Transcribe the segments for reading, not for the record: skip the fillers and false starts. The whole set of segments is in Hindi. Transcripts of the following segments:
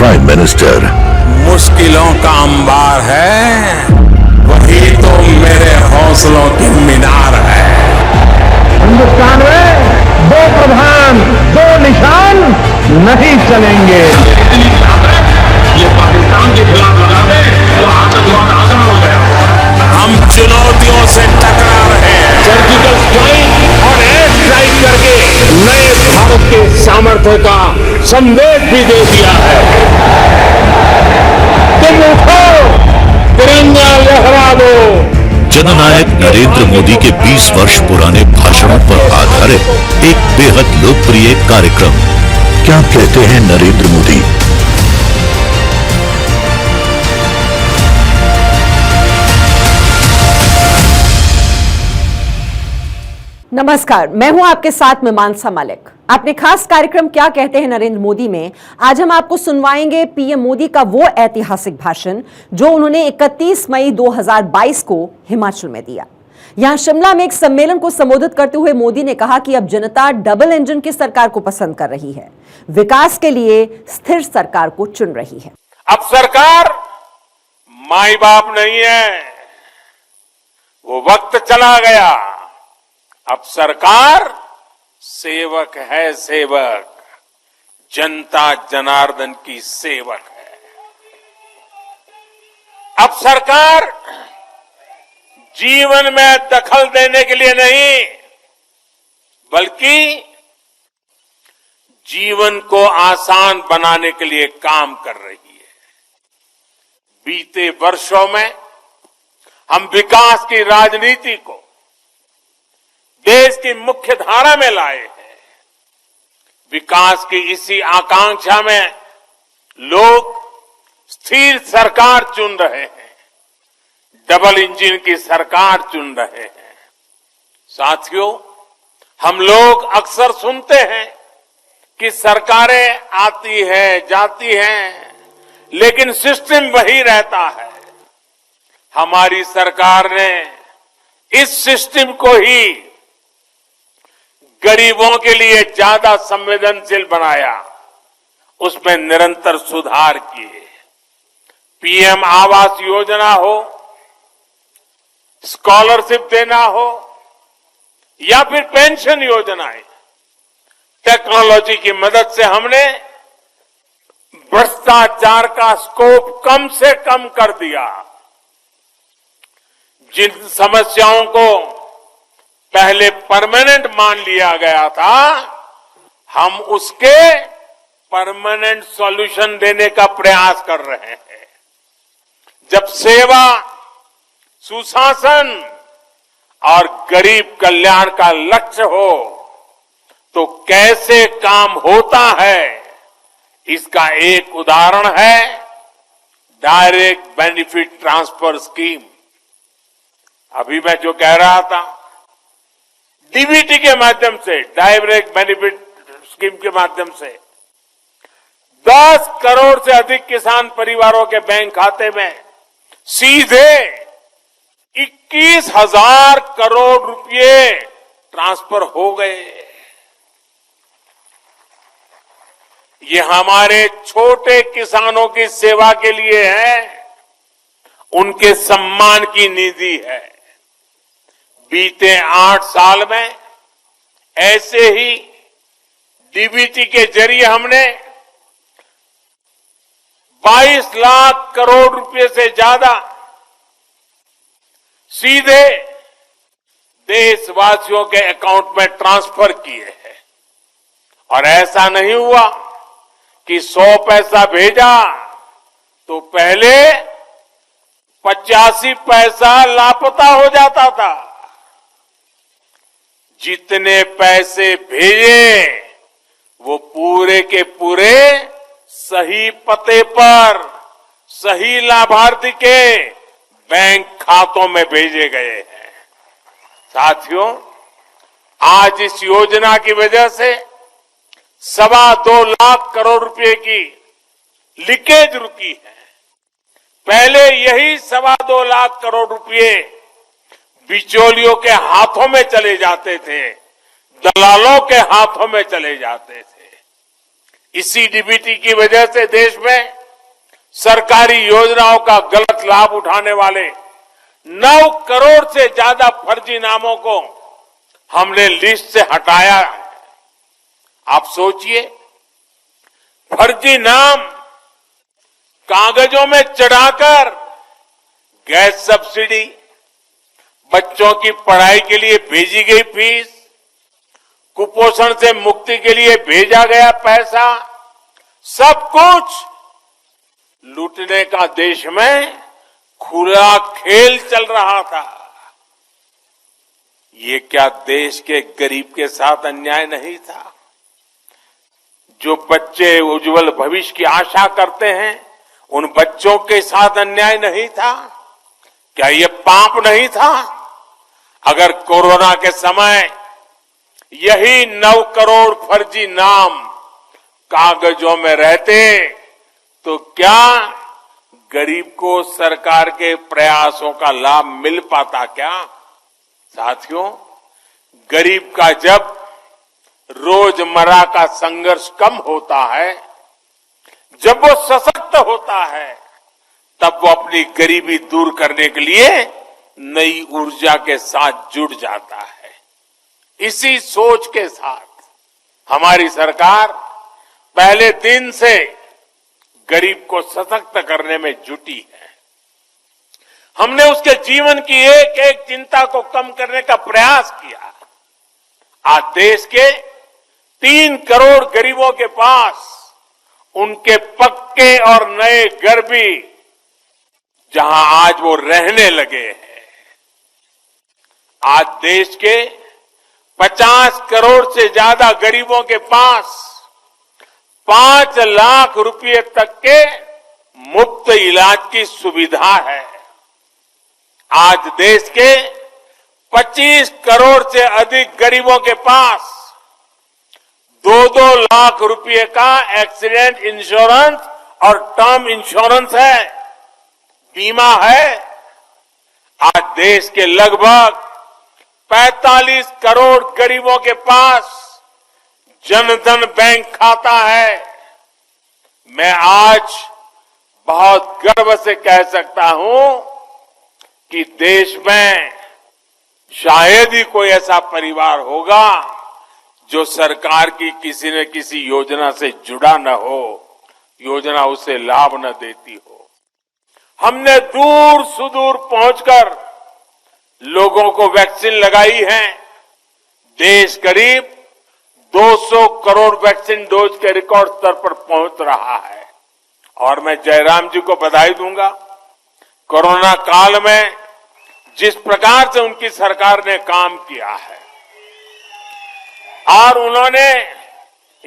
Prime minister. मुश्किलों का अंबार है, वही तो मेरे हौसलों की मीनार है। हिंदुस्तान में दो प्रधान दो निशान नहीं चलेंगे। ये पाकिस्तान के खिलाफ लगा दे तो आतंकवाद आसान हो गया। हम चुनौतियों से टकरा रहे हैं। सर्जिकल स्ट्राइक और एयर स्ट्राइक करके नए भारत के सामर्थ्य का संदेश भी दे दिया है। तुम उठो, तिरंगा लहरा दो। जननायक नरेंद्र मोदी के 20 वर्ष पुराने भाषणों पर आधारित एक बेहद लोकप्रिय कार्यक्रम। क्या कहते हैं नरेंद्र मोदी? नमस्कार, मैं हूं आपके साथ में मानसा मलिक। अपने खास कार्यक्रम क्या कहते हैं नरेंद्र मोदी में आज हम आपको सुनवाएंगे पीएम मोदी का वो ऐतिहासिक भाषण जो उन्होंने 31 मई 2022 को हिमाचल में दिया। यहां शिमला में एक सम्मेलन को संबोधित करते हुए मोदी ने कहा कि अब जनता डबल इंजन की सरकार को पसंद कर रही है, विकास के लिए स्थिर सरकार को चुन रही है। अब सरकार माई बाप नहीं है, वो वक्त चला गया। अब सरकार सेवक है, सेवक, जनता जनार्दन की सेवक है। अब सरकार जीवन में दखल देने के लिए नहीं, बल्कि जीवन को आसान बनाने के लिए काम कर रही है। बीते वर्षों में हम विकास की राजनीति को देश की मुख्य धारा में लाए हैं। विकास की इसी आकांक्षा में लोग स्थिर सरकार चुन रहे हैं, डबल इंजन की सरकार चुन रहे हैं। साथियों, हम लोग अक्सर सुनते हैं कि सरकारें आती हैं, जाती हैं, लेकिन सिस्टम वही रहता है। हमारी सरकार ने इस सिस्टम को ही गरीबों के लिए ज्यादा संवेदनशील बनाया, उसमें निरंतर सुधार किए। पीएम आवास योजना हो, स्कॉलरशिप देना हो या फिर पेंशन योजनाएं, टेक्नोलॉजी की मदद से हमने भ्रष्टाचार का स्कोप कम से कम कर दिया। जिन समस्याओं को पहले परमानेंट मान लिया गया था, हम उसके परमानेंट सॉल्यूशन देने का प्रयास कर रहे हैं। जब सेवा, सुशासन और गरीब कल्याण का लक्ष्य हो तो कैसे काम होता है, इसका एक उदाहरण है डायरेक्ट बेनिफिट ट्रांसफर स्कीम। अभी मैं जो कह रहा था, डीबीटी के माध्यम से, डायरेक्ट बेनिफिट स्कीम के माध्यम से 10 करोड़ से अधिक किसान परिवारों के बैंक खाते में सीधे 21,000 करोड़ रुपए ट्रांसफर हो गए। ये हमारे छोटे किसानों की सेवा के लिए है, उनके सम्मान की निधि है। बीते 8 साल में ऐसे ही डीबीटी के जरिए हमने 22 लाख करोड़ रुपए से ज्यादा सीधे देशवासियों के अकाउंट में ट्रांसफर किए हैं। और ऐसा नहीं हुआ कि 100 पैसा भेजा तो पहले 85 पैसा लापता हो जाता था। जितने पैसे भेजे वो पूरे के पूरे सही पते पर, सही लाभार्थी के बैंक खातों में भेजे गए हैं। साथियों, आज इस योजना की वजह से 2.25 लाख करोड़ रुपए की लीकेज रुकी है। पहले यही 2.25 लाख करोड़ रुपए बिचौलियों के हाथों में चले जाते थे, दलालों के हाथों में चले जाते थे। इसी डीबीटी की वजह से देश में सरकारी योजनाओं का गलत लाभ उठाने वाले 9 करोड़ से ज्यादा फर्जी नामों को हमने लिस्ट से हटाया। आप सोचिए, फर्जी नाम कागजों में चढ़ाकर गैस सब्सिडी, बच्चों की पढ़ाई के लिए भेजी गई फीस, कुपोषण से मुक्ति के लिए भेजा गया पैसा, सब कुछ लूटने का देश में खुला खेल चल रहा था। ये क्या देश के गरीब के साथ अन्याय नहीं था? जो बच्चे उज्जवल भविष्य की आशा करते हैं, उन बच्चों के साथ अन्याय नहीं था? क्या ये पाप नहीं था? अगर कोरोना के समय यही 9 करोड़ फर्जी नाम कागजों में रहते तो क्या गरीब को सरकार के प्रयासों का लाभ मिल पाता क्या? साथियों, गरीब का जब रोजमर्रा का संघर्ष कम होता है, जब वो सशक्त होता है, तब वो अपनी गरीबी दूर करने के लिए नई ऊर्जा के साथ जुड़ जाता है। इसी सोच के साथ हमारी सरकार पहले दिन से गरीब को सशक्त करने में जुटी है। हमने उसके जीवन की एक एक चिंता को कम करने का प्रयास किया। आज देश के 3 करोड़ गरीबों के पास उनके पक्के और नए घर भी, जहां आज वो रहने लगे हैं। आज देश के 50 करोड़ से ज्यादा गरीबों के पास 5 लाख रुपए तक के मुफ्त इलाज की सुविधा है। आज देश के 25 करोड़ से अधिक गरीबों के पास 2-2 लाख रुपए का एक्सीडेंट इंश्योरेंस और टर्म इंश्योरेंस है, बीमा है। आज देश के लगभग 45 करोड़ गरीबों के पास जनधन बैंक खाता है। मैं आज बहुत गर्व से कह सकता हूं कि देश में शायद ही कोई ऐसा परिवार होगा जो सरकार की किसी न किसी योजना से जुड़ा न हो, योजना उसे लाभ न देती हो। हमने दूर सुदूर पहुंचकर लोगों को वैक्सीन लगाई है। देश करीब 200 करोड़ वैक्सीन डोज के रिकॉर्ड स्तर पर पहुंच रहा है। और मैं जयराम जी को बधाई दूंगा। कोरोना काल में जिस प्रकार से उनकी सरकार ने काम किया है और उन्होंने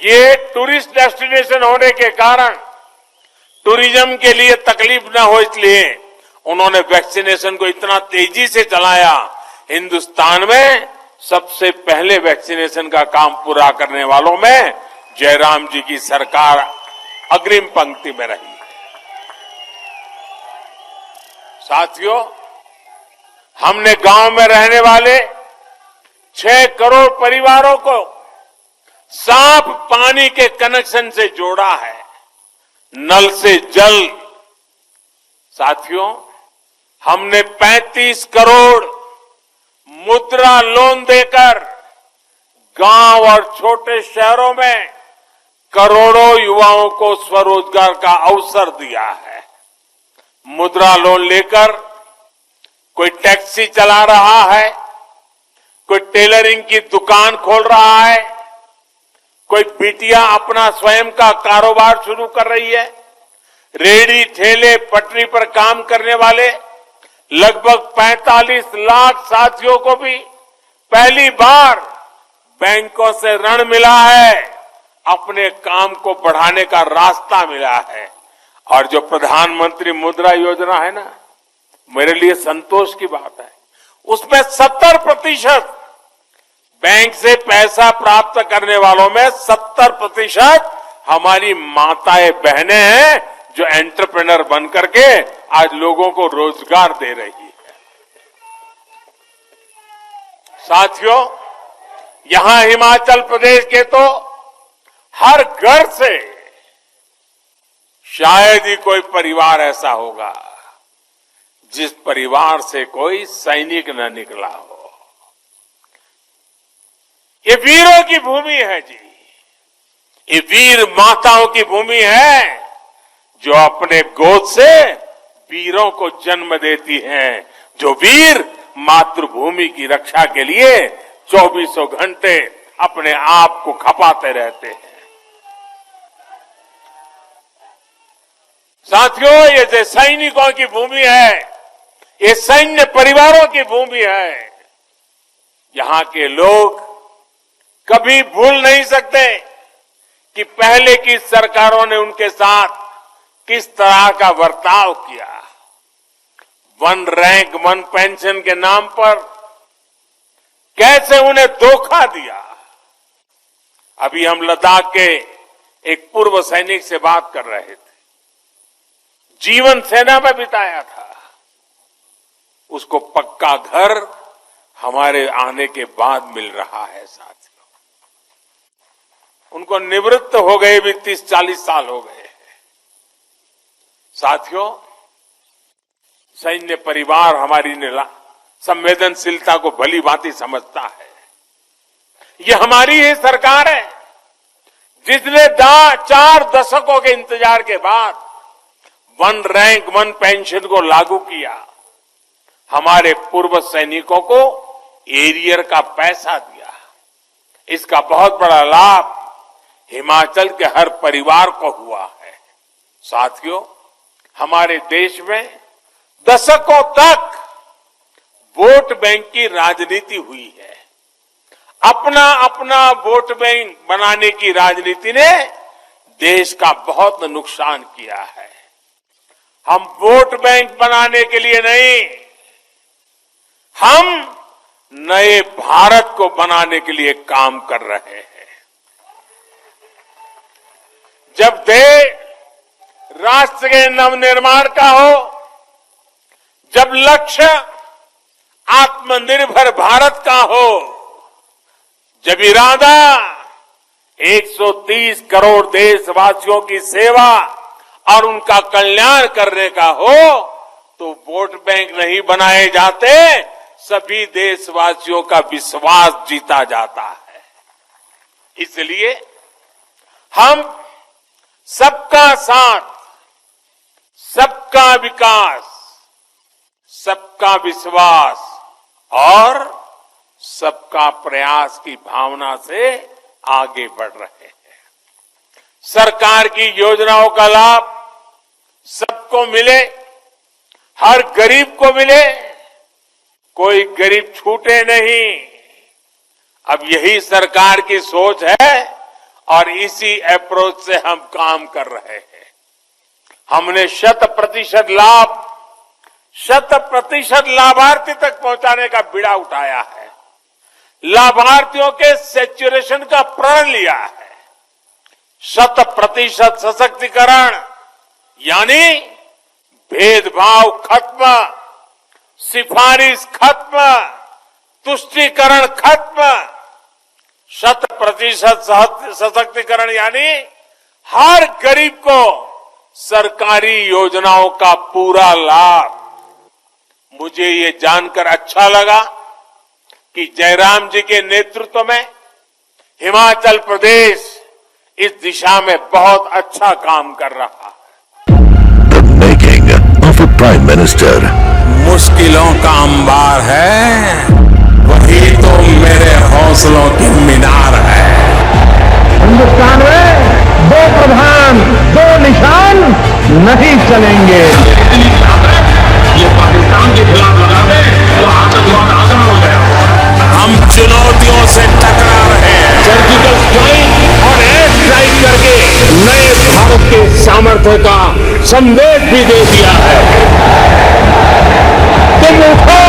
ये टूरिस्ट डेस्टिनेशन होने के कारण टूरिज्म के लिए तकलीफ न हो, इसलिए उन्होंने वैक्सीनेशन को इतना तेजी से चलाया। हिंदुस्तान में सबसे पहले वैक्सीनेशन का काम पूरा करने वालों में जयराम जी की सरकार अग्रिम पंक्ति में रही है। साथियों, हमने गांव में रहने वाले 6 करोड़ परिवारों को साफ पानी के कनेक्शन से जोड़ा है, नल से जल। साथियों, हमने 35 करोड़ मुद्रा लोन देकर गांव और छोटे शहरों में करोड़ों युवाओं को स्वरोजगार का अवसर दिया है। मुद्रा लोन लेकर कोई टैक्सी चला रहा है, कोई टेलरिंग की दुकान खोल रहा है, कोई बिटिया अपना स्वयं का कारोबार शुरू कर रही है। रेहड़ी ठेले पटरी पर काम करने वाले लगभग 45 लाख साथियों को भी पहली बार बैंकों से ऋण मिला है, अपने काम को बढ़ाने का रास्ता मिला है। और जो प्रधानमंत्री मुद्रा योजना है ना, मेरे लिए संतोष की बात है, उसमें 70% बैंक से पैसा प्राप्त करने वालों में 70% हमारी माताएं बहनें हैं जो एंटरप्रेन्योर बन करके आज लोगों को रोजगार दे रही है। साथियों, यहां हिमाचल प्रदेश के तो हर घर से शायद ही कोई परिवार ऐसा होगा जिस परिवार से कोई सैनिक न निकला हो। ये वीरों की भूमि है जी, ये वीर माताओं की भूमि है जो अपने गोद से वीरों को जन्म देती हैं, जो वीर मातृभूमि की रक्षा के लिए 24 घंटे अपने आप को खपाते रहते हैं। साथियों, ये जो सैनिकों की भूमि है, ये सैन्य परिवारों की भूमि है। यहां के लोग कभी भूल नहीं सकते कि पहले की सरकारों ने उनके साथ किस तरह का बर्ताव किया। वन रैंक वन पेंशन के नाम पर कैसे उन्हें धोखा दिया। अभी हम लद्दाख के एक पूर्व सैनिक से बात कर रहे थे, जीवन सेना में बिताया था। उसको पक्का घर हमारे आने के बाद मिल रहा है। साथियों, उनको निवृत्त हो गए भी 30-40 साल हो गए। साथियों, सैन्य परिवार हमारी संवेदनशीलता को भली भांति समझता है। ये हमारी ही सरकार है जिसने 4 दशकों के इंतजार के बाद वन रैंक वन पेंशन को लागू किया। हमारे पूर्व सैनिकों को एरियर का पैसा दिया। इसका बहुत बड़ा लाभ हिमाचल के हर परिवार को हुआ है। साथियों, हमारे देश में दशकों तक वोट बैंक की राजनीति हुई है। अपना अपना वोट बैंक बनाने की राजनीति ने देश का बहुत नुकसान किया है। हम वोट बैंक बनाने के लिए नहीं, हम नए भारत को बनाने के लिए काम कर रहे हैं। जब देश राष्ट्र के नवनिर्माण का हो, जब लक्ष्य आत्मनिर्भर भारत का हो, जब इरादा 130 करोड़ देशवासियों की सेवा और उनका कल्याण करने का हो, तो वोट बैंक नहीं बनाए जाते, सभी देशवासियों का विश्वास जीता जाता है। इसलिए हम सबका साथ, सबका विकास, सबका विश्वास और सबका प्रयास की भावना से आगे बढ़ रहे हैं। सरकार की योजनाओं का लाभ सबको मिले, हर गरीब को मिले, कोई गरीब छूटे नहीं। अब यही सरकार की सोच है और इसी अप्रोच से हम काम कर रहे हैं। हमने 100% लाभ 100% लाभार्थी तक पहुंचाने का बीड़ा उठाया है। लाभार्थियों के सैचुरेशन का प्रण लिया है। 100% सशक्तिकरण यानी भेदभाव खत्म, सिफारिश खत्म, तुष्टीकरण खत्म। 100% सशक्तिकरण यानी हर गरीब को सरकारी योजनाओं का पूरा लाभ। मुझे ये जानकर अच्छा लगा कि जयराम जी के नेतृत्व में हिमाचल प्रदेश इस दिशा में बहुत अच्छा काम कर रहा है। The making of a Prime Minister. मुश्किलों का अंबार है, वही तो मेरे हौसलों की मीनार है। हिंदुस्तान में 2 प्रधान 2 निशान नहीं चलेंगे। ये पाकिस्तान के खिलाफ लगाते तो आतंकवाद आसान हो गया। हम चुनौतियों से टकरा रहे हैं। सर्जिकल स्ट्राइक और एयर स्ट्राइक करके नए भारत के सामर्थ्य का संदेश भी दे दिया है। तुम उठो,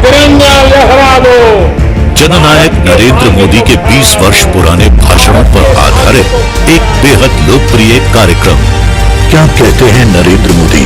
तिरंगा लहरा दो। जननायक नरेंद्र मोदी के 20 वर्ष पुराने भाषणों पर आधारित एक बेहद लोकप्रिय कार्यक्रम क्या कहते हैं नरेंद्र मोदी।